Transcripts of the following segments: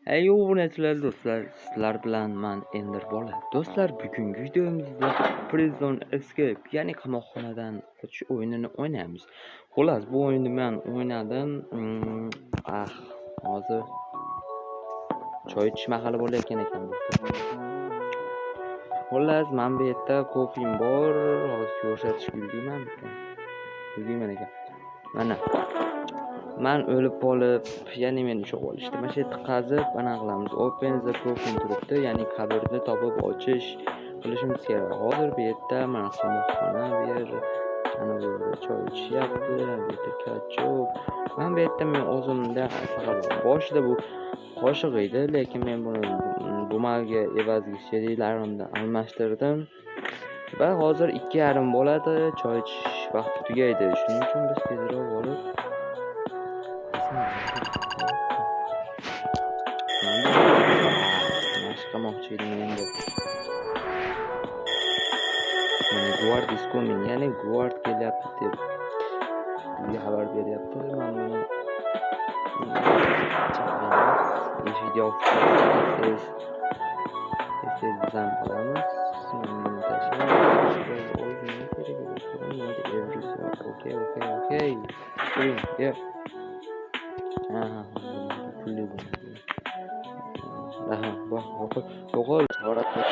Ey obunachilar do'stlar, sizlar bilan men Ender bola. Do'stlar, bugungi videomizda Prison Escape, ya'ni qamoqxonadan qochish o'yinini o'ynaymiz. Xo'las, bu o'yinni men o'ynadim. Hozir choy ichish mahali bo'layotgan ekan do'stlar. Xo'las, men bu yerda kofim bor. Hozir ko'rsatish ulguyman ekan. Mana men o'lib qolib, ya'ni meni ushlab olishdi. Mana shu yerda qazib, mana qilamiz. Open the coffin turibdi, ya'ni qabrni topib ochish qilishimiz kerak. Hozir bu yerda mana qamoqxona, bu yer ana bu yerda choy ichyapti, bu yerda kachop. Men bu yerda men o'zimda faqat boshida bu qoshiq edi, lekin men buni bumaga evaziga sheriklarimni almashtirdim. Va hozir 2:30 bo'ladi, choy ichish vaqti tugaydi. Shuning uchun biz tezroq olib qamoqchi edim endi. Mana guard is coming, ya'ni guard kelyapti deb bizga xabar beryapti. Men buni eshikni yopib tez-tezdan qilamiz. Okay. Yeah. Bog'ol choratni.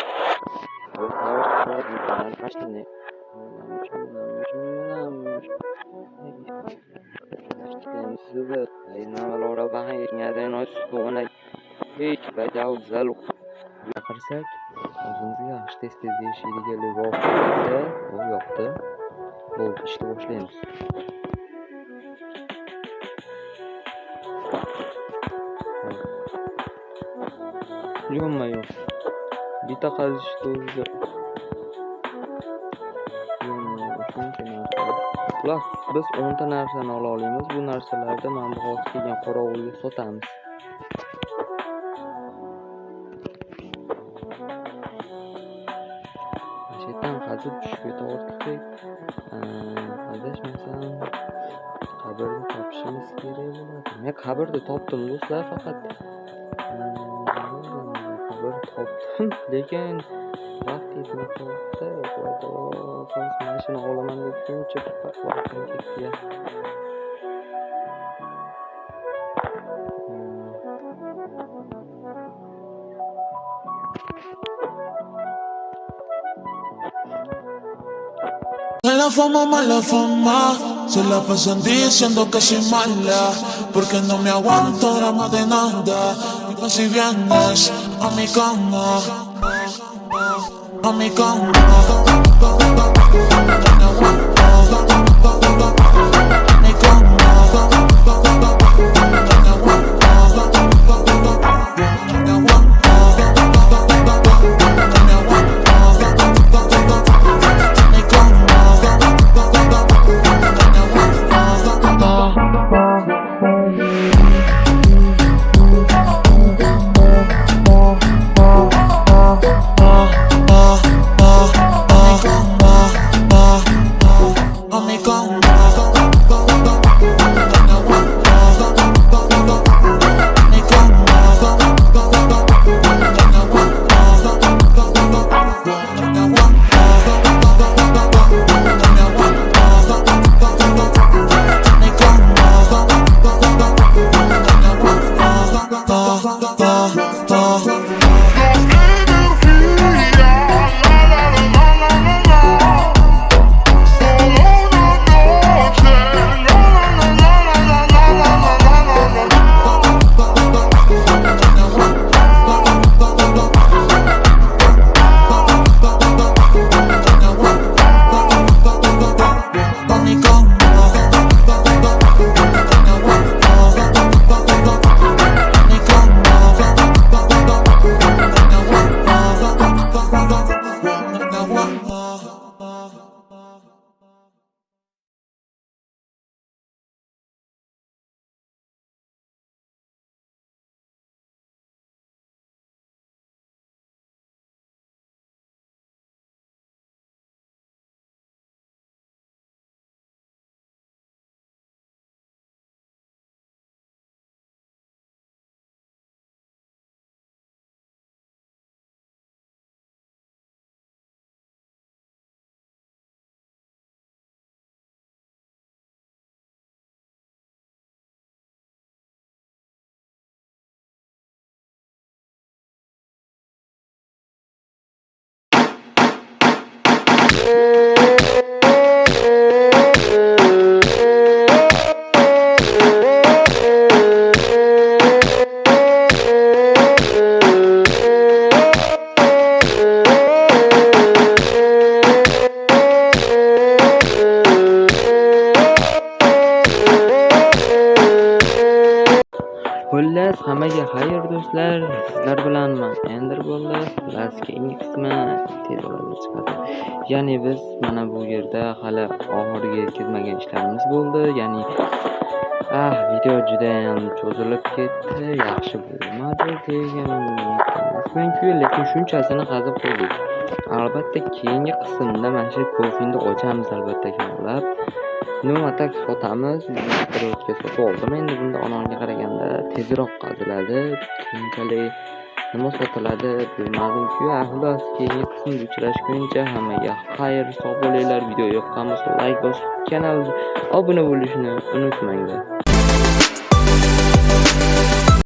Qarasak, o'zimizga yaxshi tez deyishligiga bo'lsa, bu yoqda. Bo'ldi, ishni boshlaymiz. Yo'q. Bitta qazishdi o'zi. Xullas, biz 10 ta narsani ola olamiz. Bu narsalarni mana bu hozir kelgan qorovulga sotamiz. Shayton qazib tushga tortdik. Adashmasam qabrni topishimiz kerak bo'ladi. Men qabrni topdim do'stlar, faqat topdim, lekin vaqt yetmadi. Mashina olaman deb shuncha vaqtim ketdi. Mala fama, se la pasan diciendo que soy mala, porque no me aguanto drama de nada. Y si vienes a mi cama, a mi cama. do'stlar, sizlar bilan men Ender bo'ldi. Xullas keyingi qismi tez orada chiqadi. Ya'ni biz mana bu yerda hali oxiriga yetkazmagan ishlarimiz bo'ldi. Ya'ni video juda ham cho'zilib ketdi, yaxshi bo'lmadi degan mumkin, lekin shunchasini qazib qo'ydik. Albatta keyingi qismda mana shu kofinni ochamiz albatta kavlab. Atak sotamiz. Biroqga sotib oldim. Endi bunda onamga qaraganda tezroq qaziladi. Keyinchalik nima sotiladi bilmadim-ku. Xullas keyingi qismda uchrashguncha hammaga xayr, sog' bo'linglar. Video yoqqan bo'lsa like bosib, kanalga obuna bo'lishni unutmanglar.